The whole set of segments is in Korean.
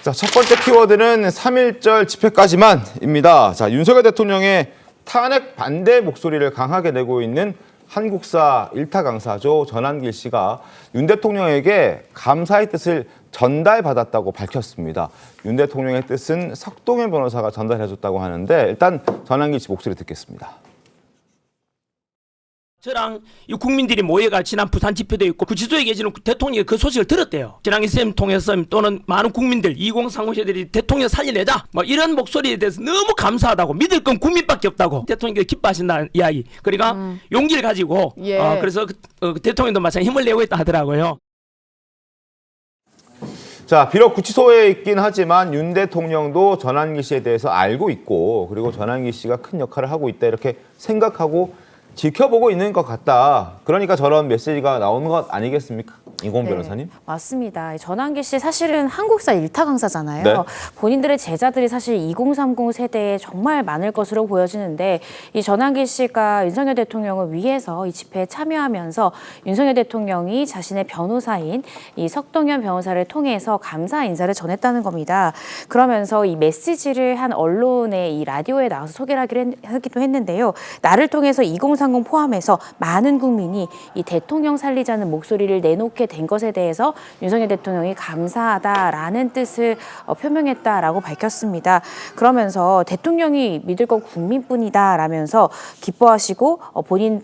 자, 첫 번째 키워드는 3.1절 집회까지만입니다. 자, 윤석열 대통령의 탄핵 반대 목소리를 강하게 내고 있는 한국사 일타 강사죠. 전한길 씨가 윤 대통령에게 감사의 뜻을 전달받았다고 밝혔습니다. 윤 대통령의 뜻은 석동현 변호사가 전달해줬다고 하는데 일단 전한길 씨 목소리 듣겠습니다. 저랑 이 국민들이 모여가 지난 부산 집회도 있고 구치소에 계시는 대통령이 그 소식을 들었대요. 지난해 쌤 통해서 또는 많은 국민들 2030 세대들이 대통령 살려내자 뭐 이런 목소리에 대해서 너무 감사하다고 믿을 건 국민밖에 없다고 대통령이 기뻐하신다는 이야기. 그러니까 용기를 가지고 그래서 대통령도 마찬가지 힘을 내고 있다 하더라고요. 자, 비록 구치소에 있긴 하지만 윤 대통령도 전한길 씨에 대해서 알고 있고 그리고 전한길 씨가 큰 역할을 하고 있다 이렇게 생각하고 지켜보고 있는 것 같다. 그러니까 저런 메시지가 나오는 것 아니겠습니까? 이공 변호사님? 맞습니다. 전한길 씨 사실은 한국사 일타 강사잖아요. 네. 본인들의 제자들이 사실 2030 세대에 정말 많을 것으로 보여지는데 이 전한길 씨가 윤석열 대통령을 위해서 이 집회에 참여하면서 윤석열 대통령이 자신의 변호사인 이 석동현 변호사를 통해서 감사 인사를 전했다는 겁니다. 그러면서 이 메시지를 한 언론의 이 라디오에 나와서 소개를 하기도 했는데요. 나를 통해서 2030 포함해서 많은 국민이 이 대통령 살리자는 목소리를 내놓게 된 것에 대해서 윤석열 대통령이 감사하다라는 뜻을 표명했다라고 밝혔습니다. 그러면서 대통령이 믿을 건 국민뿐이다라면서 기뻐하시고 본인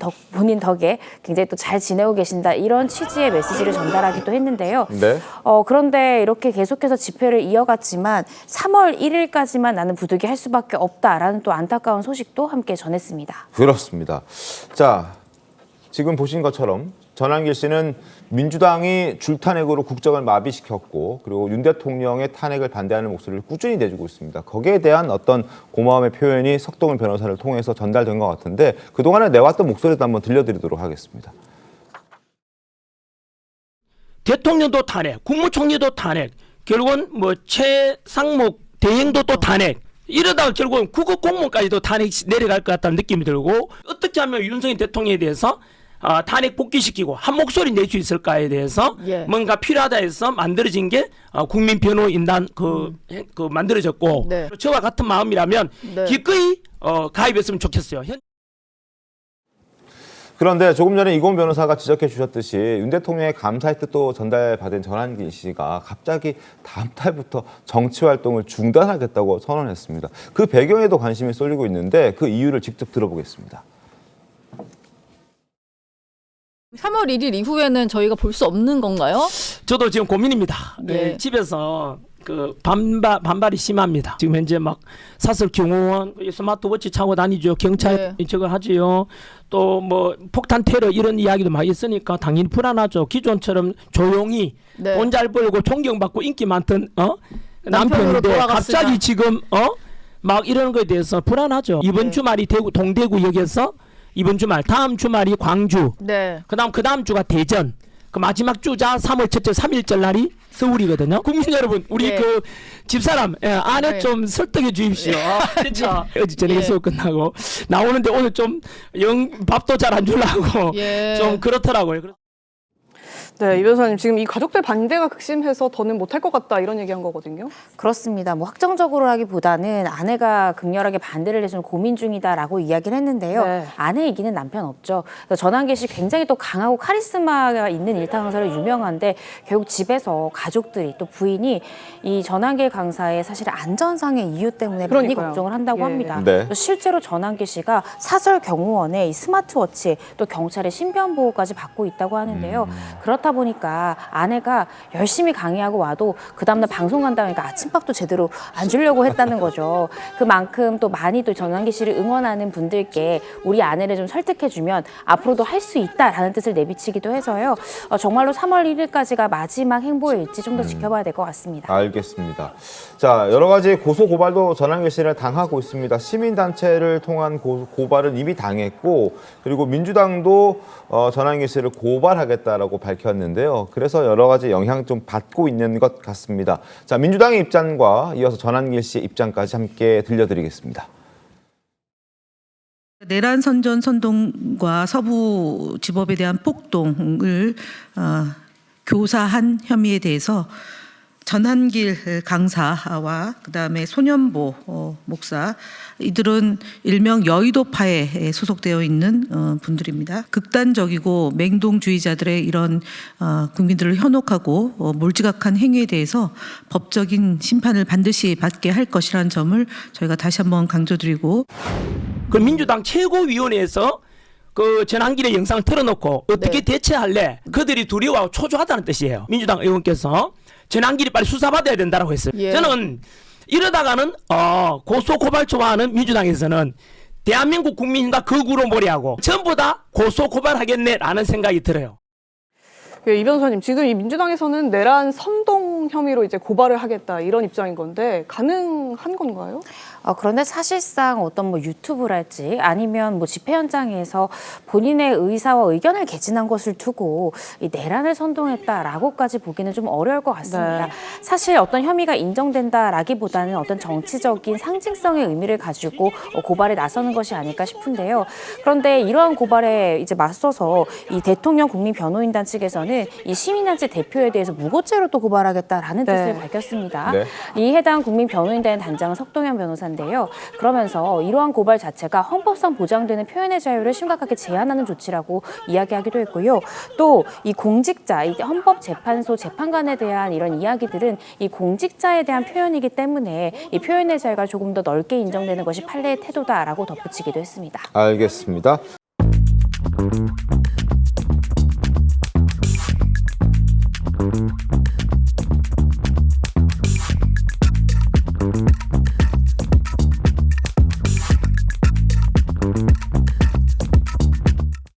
덕에 굉장히 또 잘 지내고 계신다 이런 취지의 메시지를 전달하기도 했는데요. 네. 그런데 이렇게 계속해서 집회를 이어갔지만 3월 1일까지만 나는 부득이 수밖에 없다라는 또 안타까운 소식도 함께 전했습니다. 그렇습니다. 자, 지금 보신 것처럼 전한길 씨는 민주당이 줄탄핵으로 국정을 마비시켰고 그리고 윤 대통령의 탄핵을 반대하는 목소리를 꾸준히 내주고 있습니다. 거기에 대한 어떤 고마움의 표현이 석동현 변호사를 통해서 전달된 것 같은데 그동안에 내왔던 목소리도 한번 들려드리도록 하겠습니다. 대통령도 탄핵, 국무총리도 탄핵, 결국은 뭐 최상목 대행도 또 탄핵. 이러다가 결국은 국어 공무원까지도 탄핵 내려갈 것 같다는 느낌이 들고 어떻게 하면 윤석열 대통령에 대해서 탄핵 복귀시키고 한 목소리 낼 수 있을까에 대해서 뭔가 필요하다 해서 만들어진 게 국민변호인단 그 만들어졌고 저와 같은 마음이라면 기꺼이 가입했으면 좋겠어요. 그런데 조금 전에 이공 변호사가 지적해 주셨듯이 윤 대통령의 감사의 뜻도 전달받은 전한길 씨가 갑자기 다음 달부터 정치 활동을 중단하겠다고 선언했습니다. 그 배경에도 관심이 쏠리고 있는데 그 이유를 직접 들어보겠습니다. 3월 1일 이후에는 저희가 볼 수 없는 건가요? 저도 지금 고민입니다. 네, 집에서 그 반발이 심합니다. 지금 현재 막 사설 경호원 스마트워치 차고 다니죠. 경찰 저거 하지요. 또 뭐 폭탄 테러 이런 이야기도 많이 있으니까 당연히 불안하죠. 기존처럼 조용히 돈 잘 벌고 존경받고 인기 많던 남편인데 갑자기 지금 막 이러는 거에 대해서 불안하죠. 이번 주말이 동대구역에서 이번 주말, 다음 주말이 광주, 그 다음 주가 대전, 그 마지막 주자 3월 첫째 3.1절 날이 서울이거든요. 국민 여러분, 우리 그 집사람 아내 좀 설득해 주십시오. 진짜 어제 저녁에 수업 끝나고 나오는데 오늘 좀 밥도 잘 안 주려고 좀 그렇더라고요. 네, 이 변호사님 지금 이 가족들 반대가 극심해서 더는 못할 것 같다 이런 얘기한 거거든요. 그렇습니다. 뭐 확정적으로 하기보다는 아내가 극렬하게 반대를 해서 고민 중이다라고 이야기를 했는데요. 아내 이기는 남편 없죠. 전한길 씨 굉장히 또 강하고 카리스마가 있는 일타 강사로 유명한데 결국 집에서 가족들이 또 부인이 이 전한길 강사의 사실 안전상의 이유 때문에 많이 걱정을 한다고 합니다. 또 실제로 전한길 씨가 사설 경호원의 이 스마트워치 또 경찰의 신변 보호까지 받고 있다고 하는데요. 그렇다 보니까 아내가 열심히 강의하고 와도 그 다음날 방송 간다니까 아침밥도 제대로 안 주려고 했다는 거죠. 그만큼 또 많이 또 전한길 씨를 응원하는 분들께 우리 아내를 좀 설득해주면 앞으로도 할 수 있다라는 뜻을 내비치기도 해서요. 정말로 3월 1일까지가 마지막 행보일지 좀 더 지켜봐야 될 것 같습니다. 알겠습니다. 자, 여러 가지 고소 고발도 전한길 씨를 당하고 있습니다. 시민단체를 통한 고발은 이미 당했고 그리고 민주당도 전한길 씨를 고발하겠다라고 밝혔는데요. 그래서 여러 가지 영향 좀 받고 있는 것 같습니다. 자, 민주당의 입장과 이어서 전한길 씨의 입장까지 함께 들려드리겠습니다. 내란 선전 선동과 서부지법에 대한 폭동을 교사한 혐의에 대해서 전한길 강사와 그다음에 손연보 목사 이들은 일명 여의도파에 소속되어 있는 분들입니다. 극단적이고 맹동주의자들의 이런 국민들을 현혹하고 몰지각한 행위에 대해서 법적인 심판을 반드시 받게 할 것이라는 점을 저희가 다시 한번 강조드리고 그 민주당 최고위원회에서 그 전한길의 영상을 틀어놓고 어떻게 대처할래? 그들이 두려워하고 초조하다는 뜻이에요. 민주당 의원께서 전한길이 빨리 수사받아야 된다고 했어요. 예. 저는 이러다가는 고소 고발 좋아하는 민주당에서는 대한민국 국민과 거꾸로 몰이하고 전부 다 고소 고발하겠네라는 생각이 들어요. 이 변호사님, 지금 이 민주당에서는 내란 선동 혐의로 이제 고발을 하겠다 이런 입장인 건데 가능한 건가요? 그런데 사실상 어떤 뭐 유튜브랄지 아니면 뭐 집회 현장에서 본인의 의사와 의견을 개진한 것을 두고 이 내란을 선동했다라고까지 보기는 좀 어려울 것 같습니다. 네. 사실 어떤 혐의가 인정된다라기보다는 어떤 정치적인 상징성의 의미를 가지고 고발에 나서는 것이 아닐까 싶은데요. 그런데 이러한 고발에 이제 맞서서 이 대통령 국민변호인단 측에서는 이 시민단체 대표에 대해서 무고죄로 또 고발하겠다라는 네. 뜻을 밝혔습니다. 네. 이 해당 국민변호인단 단장은 석동현 변호사인데요. 그러면서 이러한 고발 자체가 헌법상 보장되는 표현의 자유를 심각하게 제한하는 조치라고 이야기하기도 했고요. 또 이 공직자, 이 헌법재판소 재판관에 대한 이런 이야기들은 이 공직자에 대한 표현이기 때문에 이 표현의 자유가 조금 더 넓게 인정되는 것이 판례의 태도다라고 덧붙이기도 했습니다. 알겠습니다.